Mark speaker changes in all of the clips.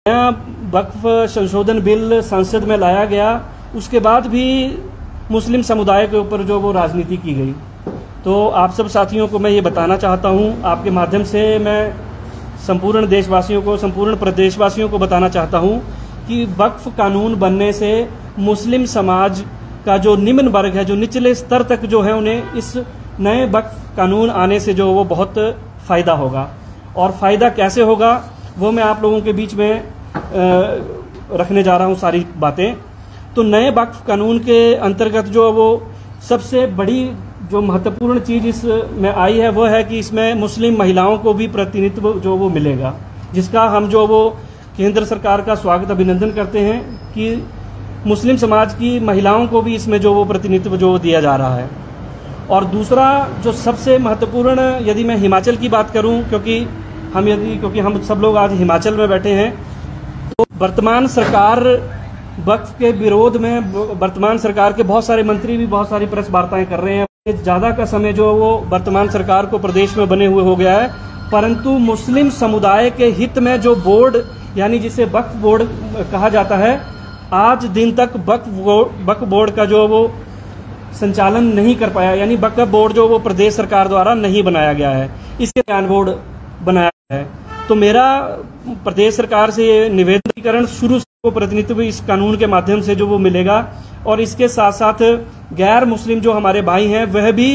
Speaker 1: नया वक्फ संशोधन बिल संसद में लाया गया, उसके बाद भी मुस्लिम समुदाय के ऊपर जो वो राजनीति की गई। तो आप सब साथियों को मैं ये बताना चाहता हूँ, आपके माध्यम से मैं संपूर्ण देशवासियों को, संपूर्ण प्रदेशवासियों को बताना चाहता हूँ कि वक्फ कानून बनने से मुस्लिम समाज का जो निम्न वर्ग है, जो निचले स्तर तक जो है, उन्हें इस नए वक्फ कानून आने से जो वो बहुत फ़ायदा होगा। और फ़ायदा कैसे होगा वो मैं आप लोगों के बीच में रखने जा रहा हूँ सारी बातें। तो नए वक्फ कानून के अंतर्गत जो वो सबसे बड़ी जो महत्वपूर्ण चीज़ इसमें आई है वो है कि इसमें मुस्लिम महिलाओं को भी प्रतिनिधित्व जो वो मिलेगा, जिसका हम जो वो केंद्र सरकार का स्वागत अभिनंदन करते हैं कि मुस्लिम समाज की महिलाओं को भी इसमें जो वो प्रतिनिधित्व जो दिया जा रहा है। और दूसरा जो सबसे महत्वपूर्ण, यदि मैं हिमाचल की बात करूं, क्योंकि हम सब लोग आज हिमाचल में बैठे हैं, तो वर्तमान सरकार वक्फ के विरोध में वर्तमान सरकार के बहुत सारे मंत्री भी बहुत सारी प्रेस वार्ताएं कर रहे हैं। ज़्यादा का समय जो वो वर्तमान सरकार को प्रदेश में बने हुए हो गया है, परंतु मुस्लिम समुदाय के हित में जो बोर्ड, यानी जिसे वक्फ बोर्ड कहा जाता है, आज दिन तक वक्फ बोर्ड का जो वो संचालन नहीं कर पाया, यानी वक्फ बोर्ड जो वो प्रदेश सरकार द्वारा नहीं बनाया गया है, इसके ध्यान बोर्ड बनाया गया है। तो मेरा प्रदेश सरकार से निवेदन शुरू से प्रतिनिधित्व इस कानून के माध्यम से जो वो मिलेगा, और इसके साथ साथ गैर मुस्लिम जो हमारे भाई हैं वह भी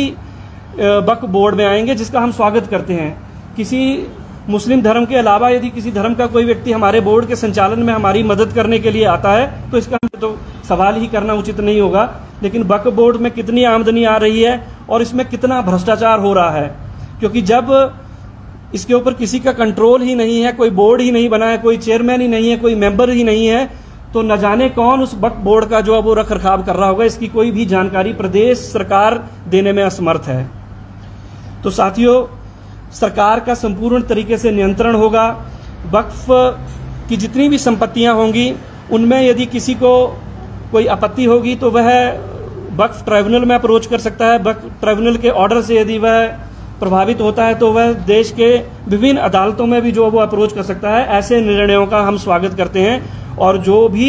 Speaker 1: वक्फ बोर्ड में आएंगे, जिसका हम स्वागत करते हैं। किसी मुस्लिम धर्म के अलावा यदि किसी धर्म का कोई व्यक्ति हमारे बोर्ड के संचालन में हमारी मदद करने के लिए आता है तो इसका तो सवाल ही करना उचित नहीं होगा। लेकिन वक्फ बोर्ड में कितनी आमदनी आ रही है और इसमें कितना भ्रष्टाचार हो रहा है, क्योंकि जब इसके ऊपर किसी का कंट्रोल ही नहीं है, कोई बोर्ड ही नहीं बना है, कोई चेयरमैन ही नहीं है, कोई मेंबर ही नहीं है, तो न जाने कौन उस वक्फ बोर्ड का जो वो रख रखाव कर रहा होगा, इसकी कोई भी जानकारी प्रदेश सरकार देने में असमर्थ है। तो साथियों, सरकार का संपूर्ण तरीके से नियंत्रण होगा। वक्फ की जितनी भी संपत्तियां होंगी उनमें यदि किसी को कोई आपत्ति होगी तो वह वक्फ ट्राइब्यूनल में अप्रोच कर सकता है। वक्फ ट्राइब्यूनल के ऑर्डर से यदि वह प्रभावित होता है तो वह देश के विभिन्न अदालतों में भी जो वो अप्रोच कर सकता है। ऐसे निर्णयों का हम स्वागत करते हैं। और जो भी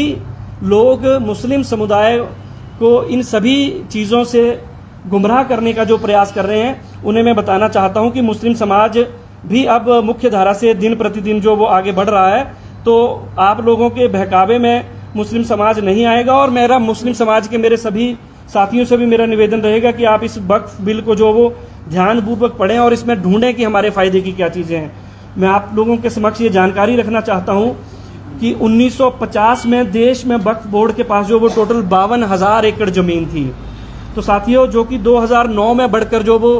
Speaker 1: लोग मुस्लिम समुदाय को इन सभी चीज़ों से गुमराह करने का जो प्रयास कर रहे हैं, उन्हें मैं बताना चाहता हूं कि मुस्लिम समाज भी अब मुख्य धारा से दिन प्रतिदिन जो वो आगे बढ़ रहा है। तो आप लोगों के बहकावे में मुस्लिम समाज नहीं आएगा। और मेरा मुस्लिम समाज के मेरे सभी साथियों से भी मेरा निवेदन रहेगा कि आप इस वक्फ बिल को जो वो ध्यानपूर्वक पढ़ें और इसमें ढूंढें कि हमारे फायदे की क्या चीज़ें हैं। मैं आप लोगों के समक्ष ये जानकारी रखना चाहता हूँ कि 1950 में देश में वक्फ बोर्ड के पास जो वो टोटल 52,000 एकड़ जमीन थी। तो साथियों, जो कि 2009 में बढ़कर जो वो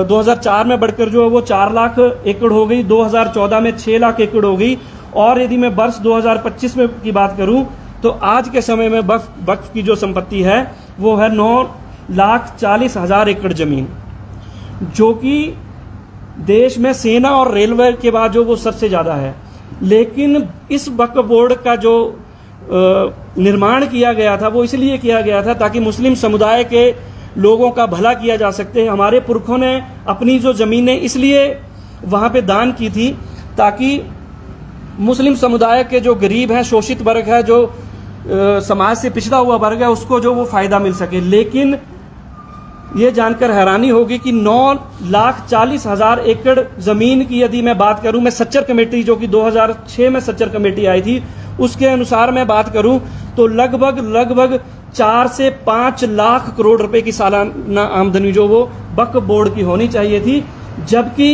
Speaker 1: 2004 में बढ़कर जो वो 4 लाख एकड़ हो गई, 2014 में 6 लाख एकड़ हो गई। और यदि मैं वर्ष 2025 में की बात करूं तो आज के समय में वक्फ की जो संपत्ति है वो है 9,40,000 एकड़ जमीन, जो कि देश में सेना और रेलवे के बाद जो वो सबसे ज्यादा है। लेकिन इस वक्फ बोर्ड का जो निर्माण किया गया था वो इसलिए किया गया था ताकि मुस्लिम समुदाय के लोगों का भला किया जा सकते। हमारे पुरखों ने अपनी जो जमीनें इसलिए वहां पे दान की थी ताकि मुस्लिम समुदाय के जो गरीब हैं, शोषित वर्ग है, जो समाज से पिछड़ा हुआ वर्ग है, उसको जो वो फायदा मिल सके। लेकिन ये जानकर हैरानी होगी कि 9,40,000 एकड़ जमीन की यदि मैं बात करूं, मैं सच्चर कमेटी जो कि 2006 में सच्चर कमेटी आई थी उसके अनुसार मैं बात करूं तो लगभग 4 से 5 लाख करोड़ रुपए की सालाना आमदनी जो वो वक्फ बोर्ड की होनी चाहिए थी। जबकि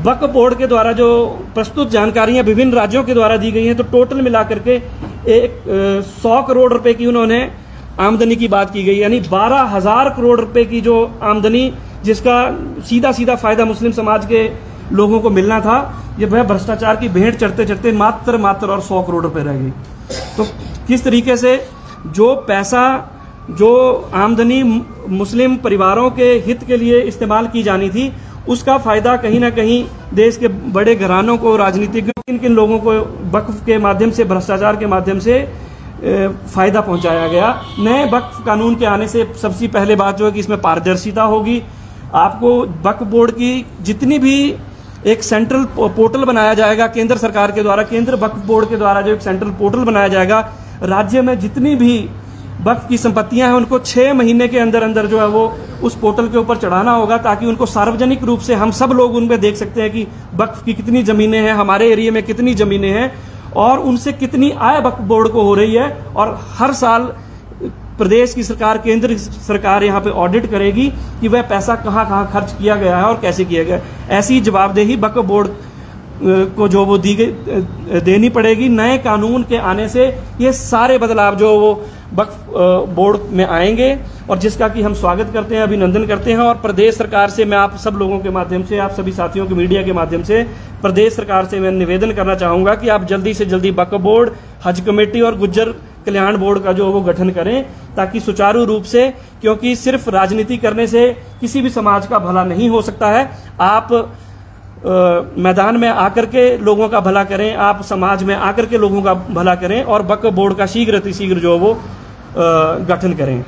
Speaker 1: वक्फ बोर्ड के द्वारा जो प्रस्तुत जानकारियां विभिन्न राज्यों के द्वारा दी गई हैं, तो टोटल मिलाकर के 100 करोड़ रुपए की उन्होंने आमदनी की बात की गई, यानी 12,000 करोड़ रुपए की जो आमदनी, जिसका सीधा सीधा फायदा मुस्लिम समाज के लोगों को मिलना था, ये वह भ्रष्टाचार की भेंट चढ़ते चढ़ते मात्र और 100 करोड़ रुपए रह गई। तो किस तरीके से जो पैसा, जो आमदनी मुस्लिम परिवारों के हित के लिए इस्तेमाल की जानी थी, उसका फायदा कहीं ना कहीं देश के बड़े घरानों को, राजनीतिज्ञों, किन किन लोगों को वक्फ के माध्यम से, भ्रष्टाचार के माध्यम से फायदा पहुंचाया गया। नए वक्फ कानून के आने से सबसे पहले बात जो है कि इसमें पारदर्शिता होगी। आपको वक्फ बोर्ड की जितनी भी एक सेंट्रल पोर्टल बनाया जाएगा केंद्र सरकार के द्वारा, केंद्र वक्फ बोर्ड के द्वारा जो एक सेंट्रल पोर्टल बनाया जाएगा। राज्य में जितनी भी वक्फ की संपत्तियां हैं उनको 6 महीने के अंदर अंदर जो है वो उस पोर्टल के ऊपर चढ़ाना होगा, ताकि उनको सार्वजनिक रूप से हम सब लोग उनमें देख सकते हैं कि वक्फ की कितनी जमीनें हैं, हमारे एरिया में कितनी जमीनें हैं और उनसे कितनी आय वक्फ बोर्ड को हो रही है। और हर साल प्रदेश की सरकार, केंद्र सरकार यहाँ पे ऑडिट करेगी कि वह पैसा कहाँ कहाँ खर्च किया गया है और कैसे किया गया है। ऐसी जवाबदेही वक्फ बोर्ड को जो वो देनी पड़ेगी। नए कानून के आने से ये सारे बदलाव जो वो वक्फ बोर्ड में आएंगे और जिसका कि हम स्वागत करते हैं, अभिनंदन करते हैं। और प्रदेश सरकार से मैं आप सब लोगों के माध्यम से, आप सभी साथियों के मीडिया के माध्यम से प्रदेश सरकार से मैं निवेदन करना चाहूँगा कि आप जल्दी से जल्दी वक्फ बोर्ड, हज कमेटी और गुज्जर कल्याण बोर्ड का जो वो गठन करें, ताकि सुचारू रूप से, क्योंकि सिर्फ राजनीति करने से किसी भी समाज का भला नहीं हो सकता है। आप मैदान में आकर के लोगों का भला करें, आप समाज में आकर के लोगों का भला करें और वक्फ बोर्ड का शीघ्र अतिशीघ्र जो वो गठन करें।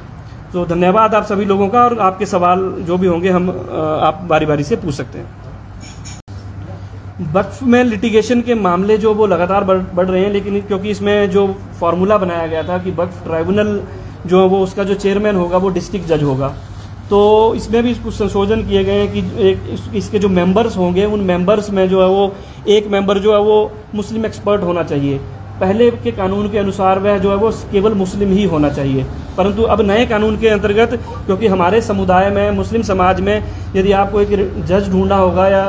Speaker 1: तो धन्यवाद आप सभी लोगों का, और आपके सवाल जो भी होंगे हम आप बारी बारी से पूछ सकते हैं। वक्फ में लिटिगेशन के मामले जो वो लगातार बढ़ रहे हैं, लेकिन क्योंकि इसमें जो फार्मूला बनाया गया था कि वक्फ ट्राइब्यूनल जो वो उसका जो चेयरमैन होगा वो डिस्ट्रिक्ट जज होगा, तो इसमें भी कुछ संशोधन किए गए हैं कि इसके जो मेंबर्स होंगे उन मेंबर्स में जो है वो एक मेंबर जो है वो मुस्लिम एक्सपर्ट होना चाहिए। पहले के कानून के अनुसार वह जो है वो केवल मुस्लिम ही होना चाहिए, परंतु अब नए कानून के अंतर्गत, क्योंकि हमारे समुदाय में, मुस्लिम समाज में यदि आपको एक जज ढूंढना होगा या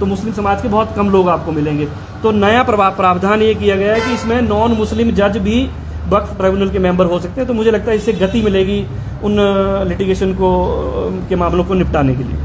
Speaker 1: तो मुस्लिम समाज के बहुत कम लोग आपको मिलेंगे। तो नया प्रावधान ये किया गया है कि इसमें नॉन मुस्लिम जज भी वक्फ ट्राइब्यूनल के मेंबर हो सकते हैं। तो मुझे लगता है इससे गति मिलेगी उन लिटिगेशन को के मामलों को निपटाने के लिए।